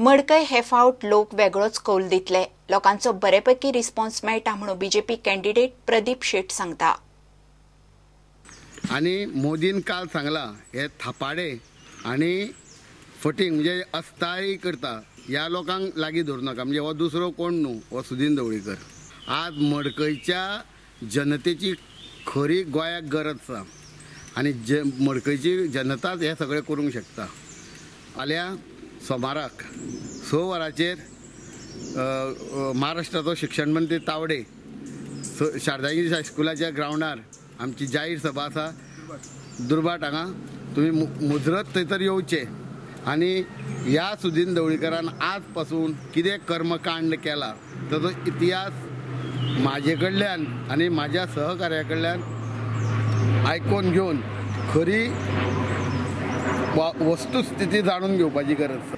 मडकय हे फावट लोक वेगळोच कौल दितले. लोकांचो बरेपैकी रिस्पॉन्स मेळटा म्हणून बीजेपी कॅन्डिडेट प्रदीप शेट सांगता. आणि मोदीन काल सांगला हे थापाडे आणि फटींग म्हणजे अस्तायी करता ह्या लोकांक लागीं धरू नाका. म्हणजे हो दुसरो कोण न्हू, हो सुदीन ढवळीकर. आज मडकयच्या जनतेची खरी गोंयाक गरज आसा आनी मडकयची जनताच हे सगळें करूंक शकता. फाल्यां सोमाराक 6 वरांचेर महाराष्ट्राचो शिक्षण मंत्री तावडे शारदागिरी हायस्कुलाच्या ग्राउंडार आमची जाहीर सभा आसा दुर्बाट हांगा. तुमी मुजरत थंयसर येवचे आनी ह्या सुदीन ढवळीकरान आज पासून कितें कर्मकांड केला ताचो इतिहास म्हाजे कडल्यान आनी म्हाज्या सहकार्या कडल्यान आयकून घेवन खरी वस्तुस्थिती जाणून घेवपाची गरज.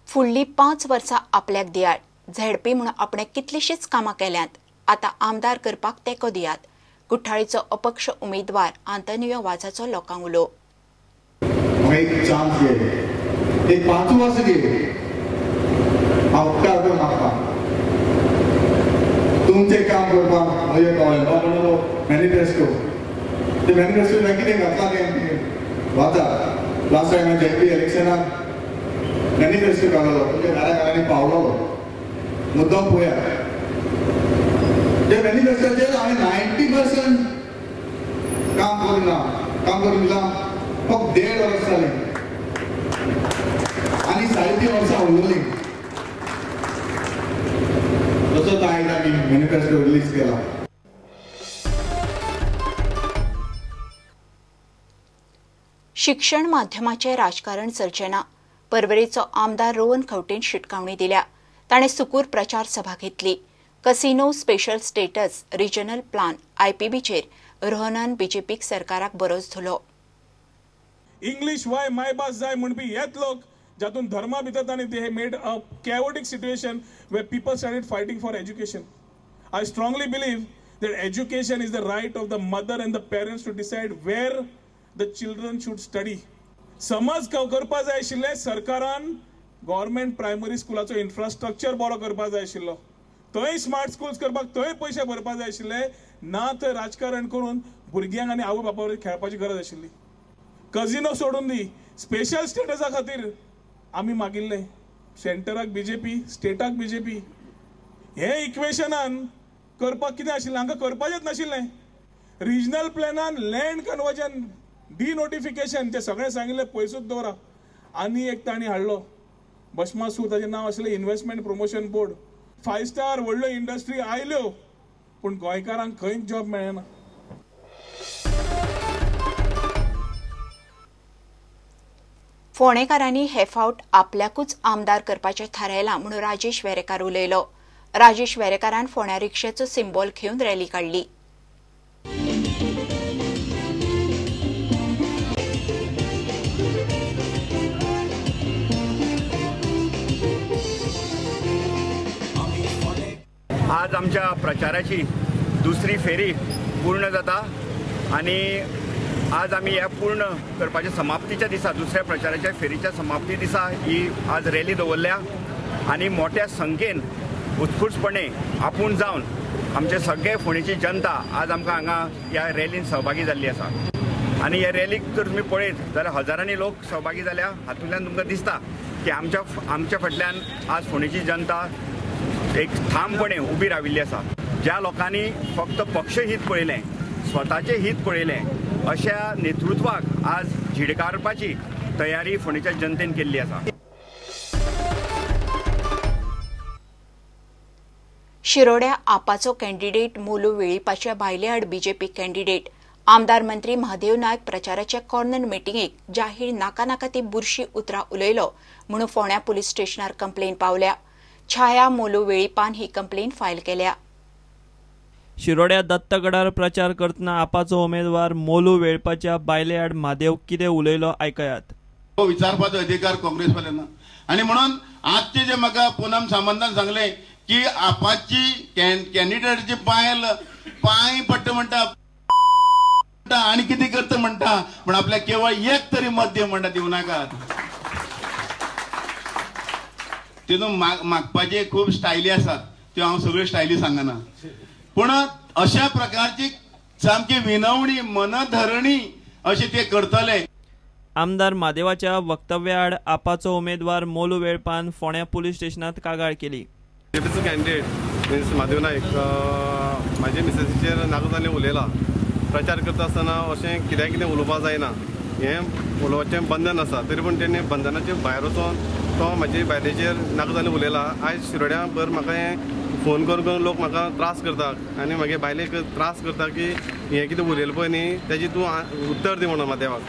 फुडलीं 5 वर्सां आपल्याक दियात. झेडपी म्हणून आपणे कितलीशीच कामां केल्यांत. आतां आमदार करपाक तेंको दियात. कुठ्ठाळीचो अपक्ष उमेदवार आंतोनियो वाझाचो लोकांक उलो. एक चान्स घे, एक 5 वर्स घे, हांव उपकार करून मागता तुमचें काम करपाक. म्हजें कळ्ळें मॅनिफेस्टो, ते मॅनिफेस्टो कितें घातला तें वाचा. लास्ट टायम जेपी इलेक्शनाक मॅनिफेस्टो काडलो, तुमच्या घरांनी पावलो. मुद्दम पळया ते मॅनिफेस्टोचेर हांवें 90% काम करून दिलां. फक्त 1.5 वर्स जालें आनी 3.5 वर्सां उरलीं. तसोच आयज आमी मॅनिफेस्टो रिलीज केला. शिक्षण माध्यमाचे राजकारण चलचेना. परवरेचो आमदार रोहन खंवटेन शिटकावणी दिल्या. ताणें सुकूर प्रचार सभा घेतली. Casino special status regional plan IPBचेर रोहनान बीजेपीक सरकाराक बरोच धुलो. इंग्लिश वाय मायभास जाय म्हणपी हेच लोक जातून धर्मा भितर तांणी they made a chaotic situation where people started fighting for education. I strongly believe that education is the right of the mother and the parents to decide where the children should study. समज करपा जाय आशिल्लें सरकारान government primary स्कुलाचो infrastructure बरो करपा जाय आशिल्लो. थंय स्मार्ट स्कूल्स करपाक थंय पयशे भरपा जाय आशिल्ले. ना थंय राजकारण करून भुरग्यांक आनी आवय बापाय खेळपाची गरज आशिल्ली. कजिनो सोडून दी. स्पेशल स्टेटसा खातीर आमी मागिल्ले. सेंटराक बीजेपी, स्टेटाक बीजेपी. हे इक्वेशनान करपाक कितें आशिल्लें? हांकां करपाचेंच नाशिल्लें. रिजनल प्लॅनान लँड कन्वर्जन डिनोटिफिकेशन ते सगळें सांगिल्लें पयसूच दवरा. आनी एक तांणी हाडलो भस्मासूर, ताचें नांव आशिल्लें इन्व्हेस्टमेंट प्रमोशन बोर्ड. 5 स्टार व्हडल्यो इंडस्ट्री आयल्यो पूण गोंयकारांक खंयच जॉब मेळना. फोंडेकारांनी हे फावट आपल्याकूच आमदार करपाचें थारायलां म्हणून राजेश वेरेकार उलयलो. राजेश वेरेकारान फोंड्या रिक्षेचो सिंबॉल घेवन रॅली काडली. आज आमच्या प्रचाराची दुसरी फेरी पूर्ण जाता आणि आज आमी ह्या पूर्ण करपाच्या समाप्तीच्या दिसा दुसऱ्या प्रचाराच्या फेरीच्या समाप्ती दिसा ही आज रॅली दवरल्या आणि मोठ्या संख्येन उत्स्फूर्तपणे आपूण जावन आमचे सगळे फोंडेची जनता आज आमकां हांगा ह्या रॅलीन सहभागी जाल्ली आसा. आणि ह्या रॅलीक जर तुमी पळयत जाल्यार हजारांनी लोक सहभागी जाल्या. हातूंतल्यान तुमकां दिसता की आमच्या फाटल्यान आज फोंडेची जनता एक ठामपणे उबी राविल्ली आसा. ज्या लोकांनी फक्त पक्ष हित पळयलें, स्वताचे हित पळयलें, अशा नेतृत्वाक आज झिडकारपाची तयारी फोंडेच्या जनतेन केल्ली आसा. शिरोड्या आपाचो कॅन्डिडेट मोलू वेळीपाच्या भायले आड बीजेपी कॅन्डिडेट आमदार मंत्री महादेव नायक प्रचाराच्या कॉर्नर मिटिंगेक जाहीर नाका ती बुरशी उतरां उलयलो म्हणून फोंड्या पुलीस स्टेशनार कंप्लेन पावल्या. छाया मोलू वेळीपान ही कंप्लेन फायल केल्या. शिरोड्या दत्तगडार प्रचार करतना आपाचो उमेदवार मोलू वेळपाच्या बायले आड महादेव कितें उलयलो आयकयात. विचारपाचो अधिकार काँग्रेसवाल्यांना आणि म्हणून आजचे जे म्हाका पूनम सामंतान सांगले की आपाची कॅन्डिडेटची पाय पट्ट म्हणटा आणि किती करता म्हणटा पण आपल्या केवळ एक तरी मत दे म्हणटा दिवं नाकात. तितून मागपाचे खूप स्टायली असतात त्यो हांव सगळ्यो स्टायली सांगना पण अशा प्रकारची सामकी विनवणी मनधरणी अशी ते करतले. आमदार म्हादेवाच्या वक्तव्या आड आपाचो उमेदवार मोलू वेळपान फोंड्या पुलीस स्टेशनात कागाळ केली. बीजेपीचो कॅन्डिडेट मीन्स म्हादेव नायक म्हाजे मिसेसीचेर नागोजांनी उलयला. प्रचार करता आसतना अशें कितें उलोवपा जायना हें उलोवपाचें बंधन आसा. तरी पूण तेणी बंधनाचे भायर वचून तो म्हाजे बायलेचेर नागोजांनी उलयला. आयज शिरोड्या भर म्हाका हें फोन करून लोक म्हाका त्रास करतात आनी म्हागे बायलेक त्रास करता की हें कितें उलयलें पळय न्ही तेजी तूं उत्तर दी म्हणून म्हादेवाक.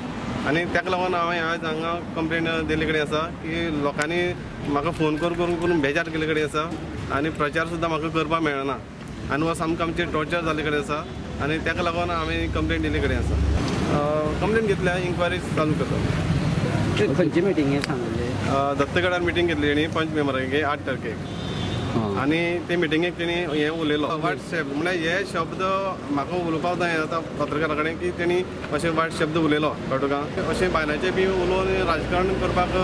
आनी ताका लागून हांवें आयज हांगा कंप्लेंट दिल्ले कडेन आसा की लोकांनी म्हाका फोन करून बेजार केल्ले कडेन आसा आनी प्रचार सुद्दां म्हाका करपाक मेळना आनी हो सामको आमचेर टॉर्चर जाल्ले कडेन आसा आनी ताका लागून हांवें कंप्लेंट दिल्ले कडेन आसा. कंप्लेंट घेतल्या इन्क्वायरी चालू करता. खंयची मिटींग हें सांगले? दत्तगडार मिटींग घेतली तेणी 5 मेंबरांची 8 तारखेक आनी ते मिटींगेक तेणी हें उलयलो वायट शब्द म्हळ्यार हे शब्द म्हाका उलोवपाक जाय आतां पत्रकारा कडेन की तेणी अशें वायट शब्द उलयलो कळ्ळो तुका. अशें बायलांचें बी उलोवन राजकारण करपाक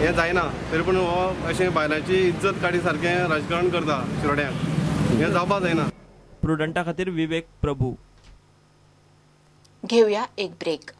हें जायना. तरी पूण हो अशें बायलांची इज्जत काडी सारकें राजकारण करता शिरोड्याक हें जावपाक जायना. प्रुडंटा खातीर विवेक प्रभू. घेऊया एक ब्रेक.